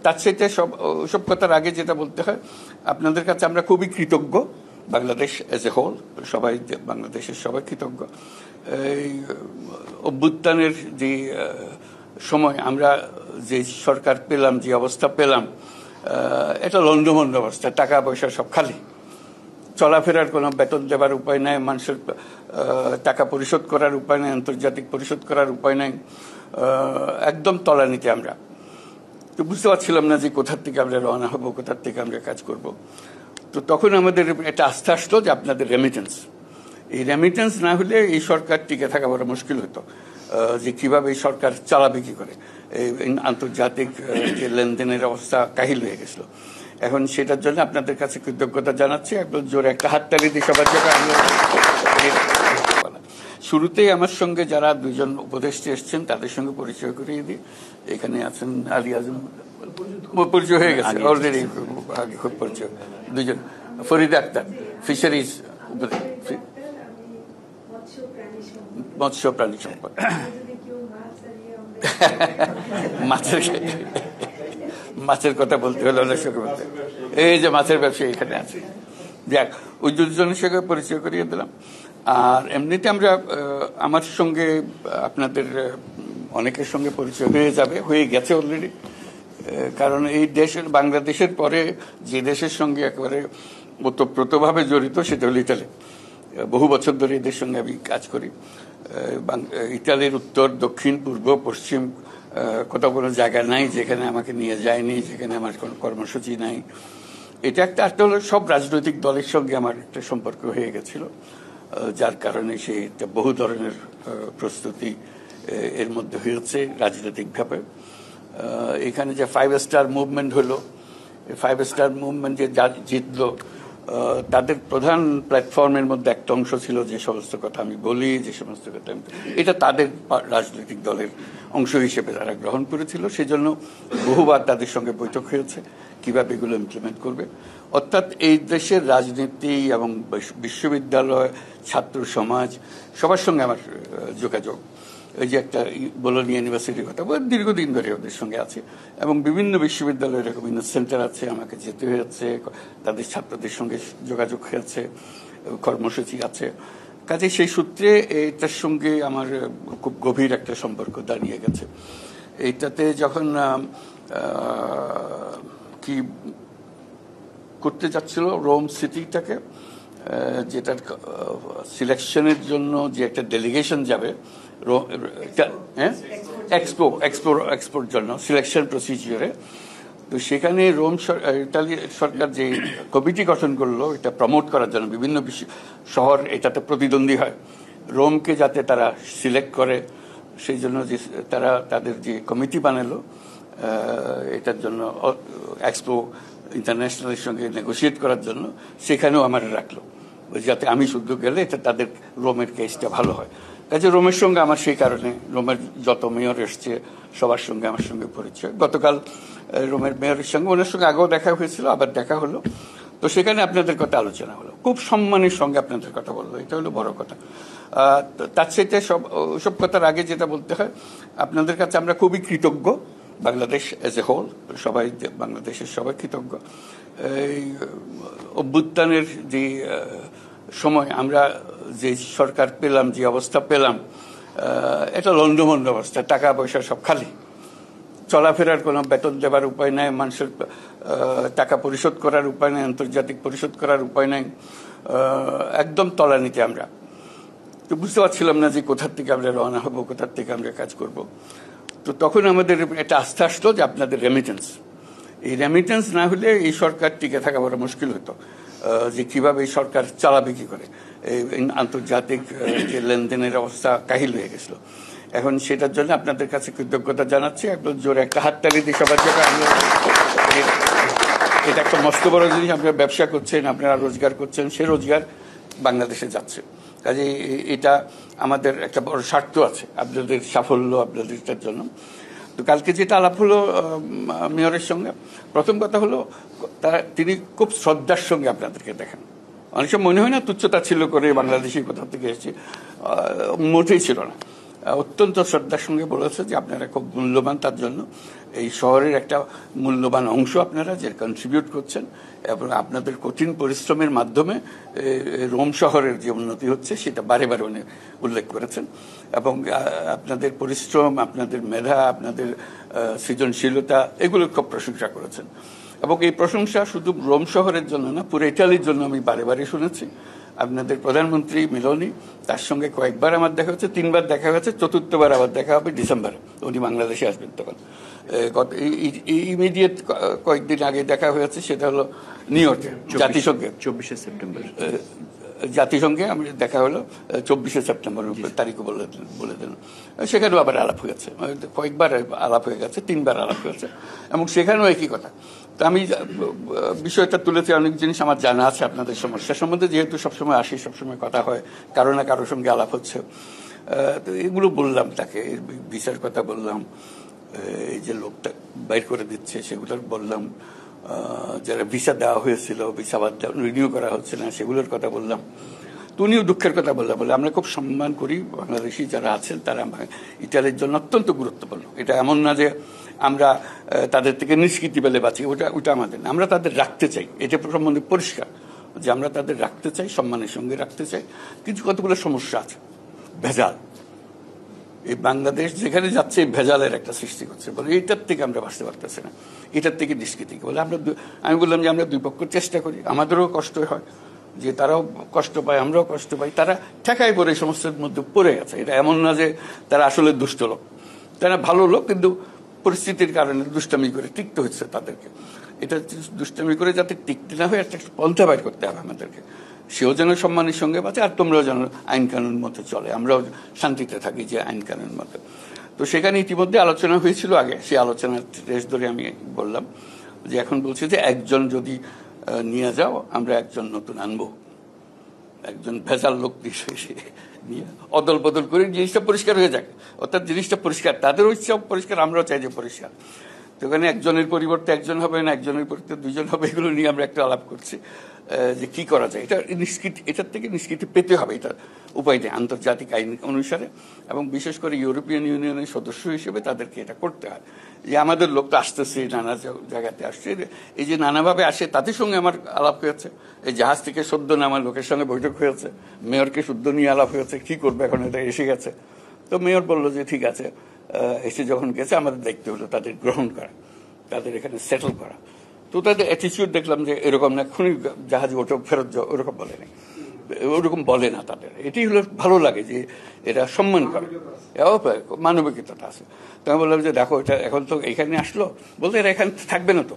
তার সাথে সব কথার আগে যেটা বলতে হয়, আপনাদের কাছে আমরা খুবই কৃতজ্ঞ। বাংলাদেশ এজ এ হোল, সবাই, বাংলাদেশের সবাই কৃতজ্ঞ। এই অভ্যুত্থানের যে সময় আমরা যে সরকার পেলাম, যে অবস্থা পেলাম, এটা লন্ডভন্ড অবস্থা, টাকা পয়সা সব খালি, চলাফেরার কোনো বেতন দেবার উপায় নাই, মানুষের টাকা পরিশোধ করার উপায় নাই, আন্তর্জাতিক পরিশোধ করার উপায় নাই, একদম তলানিতে আমরা। তো বুঝতে পারছিলাম না যে কোথার থেকে আমরা রওনা হবো, কোথার থেকে আমরা কাজ করব। তো তখন আমাদের একটা আস্থা আসলো যে আপনাদের রেমিটেন্স, এই রেমিটেন্স না হলে এই সরকার টিকে থাকা বড় মুশকিল হতো, যে কিভাবে এই সরকার চালাবে কি করে। এই আন্তর্জাতিক যে লেনদেনের অবস্থা কাহিল হয়ে গেছিল। এখন সেটার জন্য আপনাদের কাছে কৃতজ্ঞতা জানাচ্ছি। একদম জোরে একটা হাততালি দিয়ে সবার জন্য। শুরুতেই আমার সঙ্গে যারা দুইজন উপদেষ্টা এসছেন তাদের সঙ্গে পরিচয় করিয়ে দিই। এখানে আছেন আলী আজম, পরিচয় হয়ে গেছে অলরেডি, আগে খুব পরিচয়। দুইজন ফরিদা আক্তার, ফিশারিজ, মৎস্য প্রাণী সম্পদ। মাছের কথা বলতে হলে অনেক সঙ্গে বলতে, এই যে মাছের ব্যবসা এখানে আছে। যাক, ওই দুজনের সঙ্গে পরিচয় করিয়ে দিলাম। আর এমনিতে আমরা, আমার সঙ্গে আপনাদের অনেকের সঙ্গে পরিচয় হয়ে গেছে অলরেডি। কারণ এই দেশের, বাংলাদেশের পরে যে দেশের সঙ্গে একেবারে ওতপ্রোতভাবে জড়িত সেটা হলো ইতালি। বহু বছর ধরে এদের সঙ্গে আমি কাজ করি। ইতালির উত্তর, দক্ষিণ, পূর্ব, পশ্চিম কোথাও কোনো জায়গা নাই যেখানে আমাকে নিয়ে যায়নি, যেখানে আমার কোনো কর্মসূচি নাই। এটা একটা হলো সব রাজনৈতিক দলের সঙ্গে আমার একটা সম্পর্ক হয়ে গেছিল, যার কারণে সে বহু ধরনের প্রস্তুতি এর মধ্যে হয়েছে রাজনৈতিকভাবে। এখানে যে 5 স্টার মুভমেন্ট হলো, 5 স্টার মুভমেন্ট যে জিতলো, তাদের প্রধান প্ল্যাটফর্মের মধ্যে একটা অংশ ছিল যে সমস্ত কথা আমি বলি, যে সমস্ত কথা এটা তাদের রাজনৈতিক দলের অংশ হিসেবে তারা গ্রহণ করেছিল। সেজন্য বহুবার তাদের সঙ্গে বৈঠক হয়েছে কিভাবে এগুলো ইমপ্লিমেন্ট করবে। অর্থাৎ এই দেশের রাজনীতি এবং বিশ্ববিদ্যালয়, ছাত্র সমাজ, সবার সঙ্গে আমার যোগাযোগ। ওই যে একটা বোলোনিয়া ইউনিভার্সিটির কথা, দীর্ঘদিন ধরে ওদের সঙ্গে আছে, এবং বিভিন্ন বিশ্ববিদ্যালয়ের এরকম সেন্টার আছে, আমাকে যেতে হয়েছে, তাদের ছাত্রদের সঙ্গে যোগাযোগ হয়েছে, কর্মসূচি আছে। কাজে সেই সূত্রে এটার সঙ্গে আমার খুব গভীর একটা সম্পর্ক দাঁড়িয়ে গেছে। এইটাতে যখন কি করতে যাচ্ছিল রোম সিটিটাকে, যেটার সিলেকশনের জন্য যে একটা ডেলিগেশন যাবে এক্সপোর জন্য সিলেকশন প্রসিজিওরে, তো সেখানে ইতালি সরকার যে কমিটি গঠন করলো এটা প্রমোট করার জন্য, বিভিন্ন শহর এটাতে প্রতিদ্বন্দ্বী হয়, রোমকে যাতে তারা সিলেক্ট করে সেই জন্য যে তারা তাদের যে কমিটি বানালো এটার জন্য, এক্সপো ইন্টারন্যাশনালের সঙ্গে নেগোসিয়েট করার জন্য, সেখানেও আমার রাখলো যাতে আমি শুদ্ধ গেলে এটা তাদের রোমের কেসটা ভালো হয়। কাজে রোমের সঙ্গে আমার সেই কারণে, রোমের যত মেয়র এসছে সবার সঙ্গে আমার সঙ্গে পরিচয়। গতকাল রোমের মেয়রের সঙ্গে, ওনার সঙ্গে আগেও দেখা হয়েছিল, আবার দেখা হলো। তো সেখানে আপনাদের কথা আলোচনা হলো, খুব সম্মানের সঙ্গে আপনাদের কথা বললো, এটা হলো বড় কথা। তার সাথে সব কথার আগে যেটা বলতে হয়, আপনাদের কাছে আমরা খুবই কৃতজ্ঞ। বাংলাদেশ এজ এ হোল, সবাই, বাংলাদেশের সবাই কৃতজ্ঞ। এই অভ্যুত্থানের যে সময় আমরা যে সরকার পেলাম, যে অবস্থা পেলাম, এটা লন্ডভন্ড অবস্থা, টাকা পয়সা সব খালি, চলাফেরার কোনো বেতন দেবার উপায় নাই, মানুষের টাকা পরিশোধ করার উপায় নাই, আন্তর্জাতিক পরিশোধ করার উপায় নাই, একদম তলানিতে আমরা। তো বুঝতে পারছিলাম না যে কোথার থেকে আমরা রওনা হবো, কোথার থেকে আমরা কাজ করব। তো তখন আমাদের একটা আস্থা আসলো যে আপনাদের রেমিটেন্স, এই রেমিটেন্স না হলে এই সরকার টিকে থাকা বড় মুশকিল হতো, যে কিভাবে এই সরকার চালাবে কি করে। এই আন্তর্জাতিক যে লেনদেনের অবস্থা কাহিল হয়ে গেছিল। এখন সেটার জন্য আপনাদের কাছে কৃতজ্ঞতা জানাচ্ছি। একদম জোরে একটা হাততালি দিয়ে সবার জন্য। এটা একটা মস্ত বড় জিনিস, আপনারা ব্যবসা করছেন, আপনারা রোজগার করছেন, সে রোজগার বাংলাদেশে যাচ্ছে। কাজে এটা আমাদের একটা বড় স্বার্থ আছে, আপনাদের সাফল্য, আপনাদেরটার জন্য। তো কালকে যেটা আলাপ হলো মেয়রের সঙ্গে, প্রথম কথা হলো তিনি খুব শ্রদ্ধার সঙ্গে আপনাদেরকে দেখেন। অনেক সময় মনে হয় না তুচ্ছতা ছিল করে বাংলাদেশি কোথা থেকে এসেছি, মোটেই ছিল না। অত্যন্ত শ্রদ্ধার সঙ্গে বলেছে যে আপনারা খুব মূল্যবান তার জন্য, এই শহরের একটা মূল্যবান অংশ আপনারা যে কন্ট্রিবিউট করছেন, এবং আপনাদের কঠিন পরিশ্রমের মাধ্যমে রোম শহরের যে উন্নতি হচ্ছে সেটা বারে বারে উনি উল্লেখ করেছেন। এবং আপনাদের পরিশ্রম, আপনাদের মেধা, আপনাদের সৃজনশীলতা, এগুলোর খুব প্রশংসা করেছেন। এবং এই প্রশংসা শুধু রোম শহরের জন্য না, পুরো ইটালির জন্য আমি বারে বারে শুনেছি। আপনাদের প্রধানমন্ত্রী মেলোনি, তার সঙ্গে কয়েকবার আমার দেখা হচ্ছে, 3বার দেখা হয়েছে, চতুর্থবার আবার দেখা হবে ডিসেম্বরে, উনি বাংলাদেশে আসবেন তখন। ইমিডিয়েট কয়েকদিন আগে দেখা হয়েছে, সেটা হলো নিউ ইয়র্কে জাতিসংঘে 24শে সেপ্টেম্বর জাতিসংঘে আমি দেখা হলো 24শে সেপ্টেম্বর তারিখ বলে দিলেন। সেখানেও আবার আলাপ হয়েছে, কয়েকবার আলাপ হয়ে গেছে, 3বার আলাপ হয়েছে, এবং সেখানেও একই কথা। তো আমি বিষয়টা তুলেছি, অনেক জিনিস আমার জানা আছে আপনাদের সমস্যা সম্বন্ধে, যেহেতু সবসময় আসি, সবসময় কথা হয়, কারো না কারোর সঙ্গে আলাপ হচ্ছে। তো এগুলো বললাম তাকে, ভিসার কথা বললাম, এই যে লোকটা বাইর করে দিচ্ছে সেগুলোর বললাম, যারা ভিসা দেওয়া হয়েছিল ভিসা বাদ রিনিউ করা হচ্ছে না সেগুলোর কথা বললাম। তো উনিও দুঃখের কথা বললাম, বলে আমরা খুব সম্মান করি, বাংলাদেশি যারা আছেন তারা ইটালির জন্য অত্যন্ত গুরুত্বপূর্ণ। এটা এমন না যে আমরা তাদের থেকে নিষ্কৃতি পেলে বাঁচি, ওটা আমাদের না, আমরা তাদের রাখতে চাই। এটা সম্বন্ধে পরিষ্কার যে আমরা তাদের রাখতে চাই, সম্মানের সঙ্গে রাখতে চাই। কিছু কতগুলো সমস্যা আছে, ভেজাল, এই বাংলাদেশ যেখানে যাচ্ছে ভেজালের একটা সৃষ্টি করছে, বলে এটার থেকে আমরা বাঁচতে পারতেছি না, এটার থেকে নিষ্কৃতি বলে আমি বললাম যে আমরা দুই পক্ষ চেষ্টা করি, আমাদেরও কষ্ট হয়, যে তারাও কষ্ট পায়, আমরাও কষ্ট পাই, তারা ঠেকায় পড়ে এই সমস্যার মধ্যে পড়ে গেছে। এটা এমন না যে তারা আসলে দুষ্ট লোক, তারা ভালো লোক, কিন্তু পরিস্থিতির কারণে দুষ্টামি করে টিকতে হচ্ছে তাদেরকে। এটা দুষ্টামি করে যাতে টিকতে না হয় একটা পন্থা বাইর করতে হবে আমাদেরকে, সেও যেন সম্মানের সঙ্গে বাঁচে, আর তোমরাও যেন আইন কানুন মতো চলে, আমরাও শান্তিতে থাকি যে আইন কানুন মতো। তো সেখানে ইতিমধ্যে আলোচনা হয়েছিল আগে, সেই আলোচনার রেশ ধরে আমি বললাম যে এখন বলছি যে একজন যদি নিয়ে যাও, আমরা একজন নতুন আনবো, একজন ভেজাল লোক নিয়ে অদল বদল করে জিনিসটা পরিষ্কার হয়ে যাক, অর্থাৎ জিনিসটা পরিষ্কার, তাদেরও ইচ্ছা পরিষ্কার, আমরাও চাই যে পরিষ্কার। তো ওখানে একজনের পরিবর্তে একজন হবে না, একজনের পরিবর্তে দুজন হবে, এগুলো নিয়ে আমরা একটা আলাপ করছি যে কি করা যায়। এটা নিষ্কৃতি, এটার থেকে নিষ্কৃতি পেতে হবে, এটার উপায় নেই আন্তর্জাতিক আইন অনুসারে, এবং বিশেষ করে ইউরোপিয়ান ইউনিয়নের সদস্য হিসেবে তাদেরকে এটা করতে হয়। যে আমাদের লোক তো আসতেছে, নানা জায়গাতে আসছে, এই যে নানাভাবে আসে, তাদের সঙ্গে আমার আলাপ হয়েছে। এই জাহাজ থেকে সদ্য নামার লোকের সঙ্গে বৈঠক হয়েছে, মেয়রকে শুদ্ধ নিয়ে আলাপ হয়েছে, কি করবে এখন, এটা এসে গেছে। তো মেয়র বললো যে ঠিক আছে, এসে যখন গেছে আমাদের দায়িত্ব হলো তাদের গ্রহণ করা, তাদের এখানে সেটেল করা। তো তাদের অ্যাটিচিউড দেখলাম যে এরকম না, এখনই জাহাজে ওঠো ফেরত যাও, ওরকম বলে না, ওরকম বলে না তাদের। এটি হলো ভালো লাগে যে এরা সম্মান করে, মানবিকতা আছে। তো আমি বললাম যে দেখো, এটা এখন তো এখানে আসলো, বলতে এরা এখানে থাকবে না তো।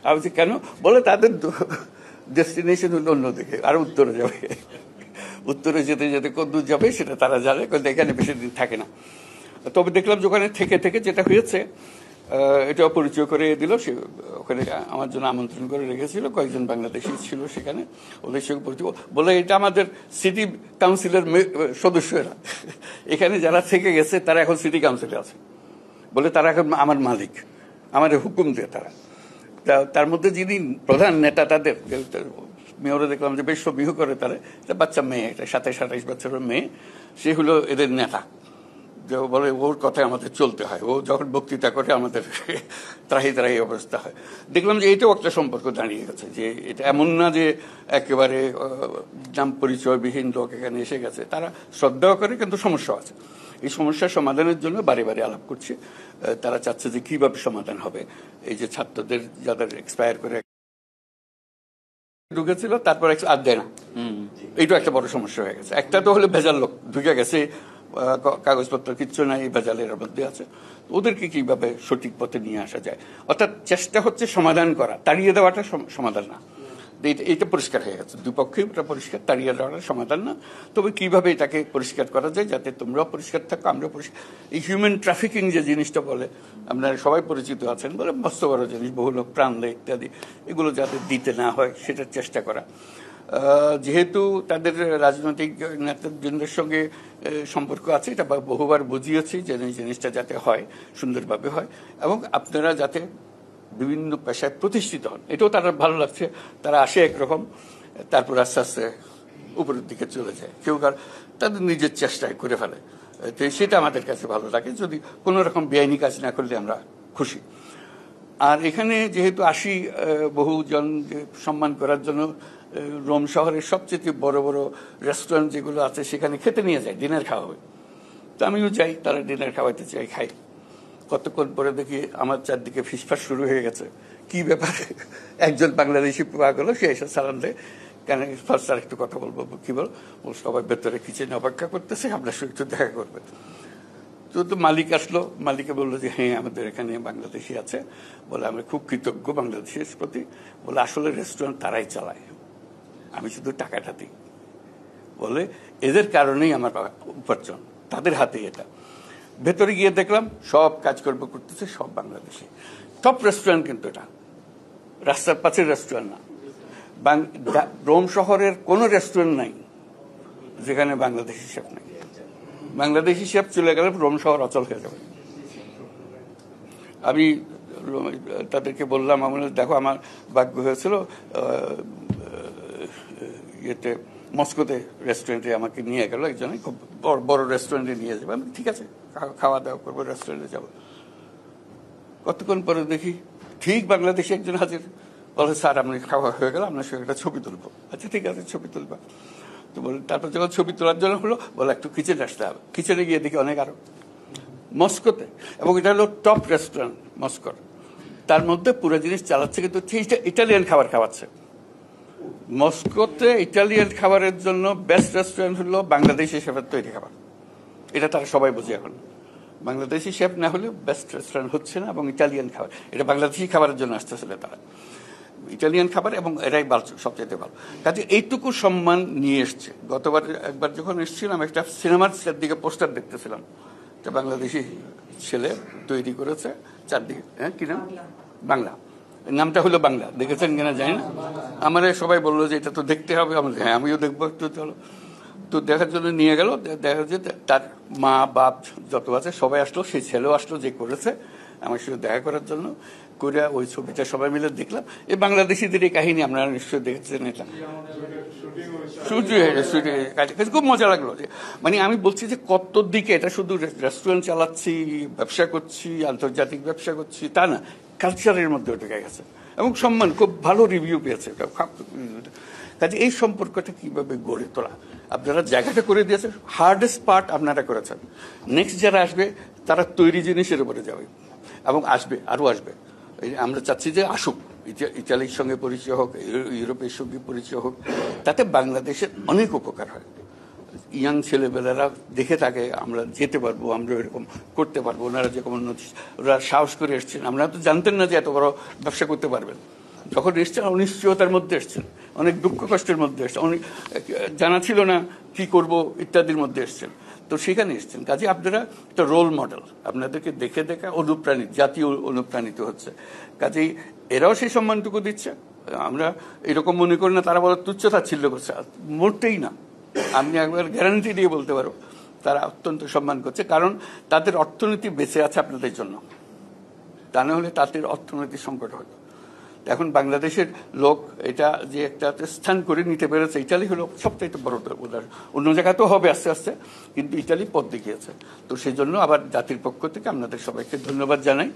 আমি বলছি কেন, বলে তাদের ডেস্টিনেশন হলো অন্যদিকে, আরো উত্তরে যাবে, উত্তরে যেতে যেতে কত দূর যাবে সেটা তারা জানে, কিন্তু এখানে বেশি দিন থাকে না। তবে দেখলাম যে ওখানে থেকে থেকে যেটা হয়েছে, এটাও পরিচয় করে দিল, সে ওখানে আমার জন্য আমন্ত্রণ করে রেখেছিল, কয়েকজন বাংলাদেশি ছিল সেখানে, ওদের সঙ্গে পরিচয় বলে এটা আমাদের সিটি কাউন্সিলের সদস্যরা, এখানে যারা থেকে গেছে তারা এখন সিটি কাউন্সিলে আছে, বলে তারা এখন আমার মালিক, আমার হুকুম দিয়ে তারা। তার মধ্যে যিনি প্রধান নেতা তাদের মেয়রে দেখলাম যে বেশ বিহু করে, তারা বাচ্চা মেয়ে, এটা 27-28 বছরের মেয়ে, সে হলো এদের নেতা। যে বলে ওর কথায় আমাদের চলতে হয়, ও যখন বক্তৃতা করে আমাদের ত্রাহি ত্রাহি অবস্থা হয়। দেখলাম যে এটাও একটা সম্পর্ক দাঁড়িয়ে গেছে, যে এটা এমন না যে একেবারে নাম পরিচয়বিহীন লোক এখানে এসে গেছে, তারা শ্রদ্ধাও করে, কিন্তু সমস্যা আছে। এই সমস্যার সমাধানের জন্য বারে বারে আলাপ করছে, তারা চাচ্ছে যে কিভাবে সমাধান হবে। এই যে ছাত্রদের যাদের এক্সপায়ার করে ঢুকেছিল, তারপর আর দেয় না, এইটা একটা বড় সমস্যা হয়ে গেছে। একটা তো হলে ভেজাল লোক ঢুকে গেছে, কাগজপত্র কিচ্ছু নাই, ভেজালের মধ্যে আছে, ওদেরকে কিভাবে সঠিক পথে নিয়ে আসা যায়। অর্থাৎ চেষ্টা হচ্ছে সমাধান করা, তাড়িয়ে দেওয়াটা সমাধান না। এইটা পরিষ্কার হয়ে গেছে, দুপক্ষেই এটা পরিষ্কার, তাড়িয়ে দেওয়াটা সমাধান না। তবে কিভাবে এটাকে পরিষ্কার করা যায় যাতে তোমরাও পরিষ্কার থাকো, আমরাও পরিষ্কার। এই হিউম্যান ট্রাফিকিং যে জিনিসটা বলে, আপনারা সবাই পরিচিত আছেন, বলে মস্ত বড় জিনিস, বহু লোক প্রাণ দেয় ইত্যাদি, এগুলো যাতে দিতে না হয় সেটার চেষ্টা করা। যেহেতু তাদের রাজনৈতিক নেতাদের সঙ্গে সম্পর্ক আছে, এটা বহুবার বুঝিয়েছি যে এই জিনিসটা যাতে হয়, সুন্দরভাবে হয়, এবং আপনারা যাতে বিভিন্ন পেশায় প্রতিষ্ঠিত হন, এটাও তারা ভালো লাগছে। তারা আসে একরকম, তারপর আস্তে আস্তে উপরের দিকে চলে যায়, কেউ তাদের নিজের চেষ্টায় করে ফেলে। তো সেটা আমাদের কাছে ভালো লাগে। যদি কোনো রকম বেআইনি কাজ না করলে আমরা খুশি। আর এখানে যেহেতু আসি বহুজন সম্মান করার জন্য, রোম শহরের সবচেয়ে বড় বড় রেস্টুরেন্ট যেগুলো আছে সেখানে খেতে নিয়ে যায়, ডিনার খাওয়া হবে। তো আমিও যাই, তারা ডিনার খাওয়াইতে চাই, খাই। কতক্ষণ পরে দেখি আমার চারদিকে ফিসফাস শুরু হয়ে গেছে। কি ব্যাপার? একজন বাংলাদেশি পাওয়া গেল, সে এসে সালাম দেয়, কেন ফার্স্ট আর একটু কথা বলবো। কি বল? সবাই ভেতরে কিচেনে অপেক্ষা করতেছে, আপনার সঙ্গে একটু দেখা করবে। তো মালিক আসলো, মালিকে বললো যে হ্যাঁ আমাদের এখানে বাংলাদেশি আছে, বলে আমরা খুব কৃতজ্ঞ বাংলাদেশের প্রতি। বলে আসলে রেস্টুরেন্ট তারাই চালায়, আমি শুধু টাকাটা দিই। বলে এদের কারণেই আমার উপার্জন, তাদের হাতে এটা। ভেতরে গিয়ে দেখলাম সব কাজকর্ম করতেছে সব বাংলাদেশি। টপ রেস্টুরেন্ট, কিন্তু এটা রাস্তার পাশের রেস্টুরেন্ট না। রোম শহরের কোনো রেস্টুরেন্ট নাই যেখানে বাংলাদেশি শেফ নাই। বাংলাদেশি শেফ চলে গেলে রোম শহর অচল হয়ে যাবে। আমি তাদেরকে বললাম, আমার দেখো আমার ভাগ্য হয়েছিল ইয়েতে মস্কোতে রেস্টুরেন্টে আমাকে নিয়ে গেল একজনে, খুব বড় রেস্টুরেন্টে নিয়ে যাবে। আমি ঠিক আছে, খাওয়া দাওয়া করবো, রেস্টুরেন্টে যাবো। কতক্ষণ পরে দেখি ঠিক বাংলাদেশি একজন হাজির। বলে স্যার আপনি খাওয়া হয়ে গেল, আপনার সঙ্গে একটা ছবি তুলবো। আচ্ছা ঠিক আছে, ছবি তুলবা। তো বলে তারপর যখন ছবি তোলার জন্য হলো, বলে একটু কিচেনে আসতে হবে। কিচেনে গিয়ে দেখি অনেক আরো মস্কোতে, এবং এটা হলো টপ রেস্টুরেন্ট মস্কোর। তার মধ্যে পুরো জিনিস চালাচ্ছে কিন্তু ইটালিয়ান খাবার খাওয়াচ্ছে। মস্কোতে ইটালিয়ান খাবারের জন্য বেস্ট রেস্টুরেন্ট হলো বাংলাদেশি শেফের তৈরি খাবার। এটা তারা সবাই বুঝে এখন। বাংলাদেশি শেফ না হলে বেস্ট রেস্টুরেন্ট হচ্ছে না, এবং ইটালিয়ান খাবার, এটা বাংলাদেশি খাবারের জন্য আসতেছিল তারা, ইটালিয়ান খাবার, এবং এরাই সবচেয়ে ভালো। কাজে এইটুকু সম্মান নিয়ে এসছে। গতবার একবার যখন এসেছিলাম, একটা সিনেমার দিকে পোস্টার দেখতেছিলাম, একটা বাংলাদেশি ছেলে তৈরি করেছে চারদিকে। হ্যাঁ, কি নাম? বাংলা, নামটা হলো বাংলা। দেখেছেন কিনা জানি না। আমার সবাই বললো যে এটা তো দেখতে হবে। হ্যাঁ আমিও দেখবো, একটু চলো। তো দেখার জন্য নিয়ে গেল। দেখা যাচ্ছে তার মা বাপ যত আছে সবাই আসলো, সেই ছেলেও আসলো যে করেছে আমার সাথে দেখা করার জন্য। করে ওই ছবিটা সবাই মিলে দেখলাম। এই বাংলাদেশিদের এই কাহিনী আপনারা নিশ্চয়ই দেখেছেন। এটা খুব মজা লাগলো। মানে আমি বলছি যে কত দিকে, এটা শুধু রেস্টুরেন্ট চালাচ্ছি, ব্যবসা করছি, আন্তর্জাতিক ব্যবসা করছি তা না, কালচারের মধ্যে ঢুকে গেছে, এবং সম্মান খুব ভালো রিভিউ পেয়েছে। কাজে এই সম্পর্কটা কিভাবে গড়ে তোলা, আপনারা জায়গাটা করে দিয়েছেন, হার্ডেস্ট পার্ট আপনারা করেছেন। নেক্সট যারা আসবে তারা তৈরি জিনিসের উপরে যাবে, এবং আসবে, আরো আসবে। আমরা চাচ্ছি যে আসুক, ইতালির সঙ্গে পরিচয় হোক, ইউরোপের সঙ্গে পরিচয় হোক, তাতে বাংলাদেশের অনেক উপকার হয়। ইয়াং ছেলেবেলারা দেখে থাকে আমরা যেতে পারবো, আমরা এরকম করতে পারবো। ওনারা যেরকম উন্নতি, ওরা সাহস করে এসছেন। আমরা তো জানতেন না যে এত বড় ব্যবসা করতে পারবেন। যখন এসছেন অনিশ্চয়তার মধ্যে এসছেন, অনেক দুঃখ কষ্টের মধ্যে এসছেন, অনেক জানা ছিল না কি করব ইত্যাদির মধ্যে এসছেন। তো সেখানে এসছেন। কাজে আপনারা একটা রোল মডেল, আপনাদেরকে দেখে দেখে অনুপ্রাণিত, জাতীয় অনুপ্রাণিত হচ্ছে। কাজেই এরাও সেই সম্মানটুকু দিচ্ছে। আমরা এরকম মনে করি না তারা বড় তুচ্ছতাচ্ছিল্য করছে, মোটেই না। আমি একবার গ্যারান্টি দিয়ে বলতে পারো তারা অত্যন্ত সম্মান করছে, কারণ তাদের অর্থনীতি বেঁচে আছে আপনাদের জন্য। তা না হলে তাদের অর্থনৈতিক সংকট হতো। এখন বাংলাদেশের লোক এটা যে একটা স্থান করে নিতে পেরেছে, ইটালি হলো সবচাইতে বড় উদাহরণ। অন্য জায়গাতেও হবে আস্তে আস্তে, কিন্তু ইটালি পথ দেখিয়েছে। তো সেই জন্য আবার জাতির পক্ষ থেকে আপনাদের সবাইকে ধন্যবাদ জানাই।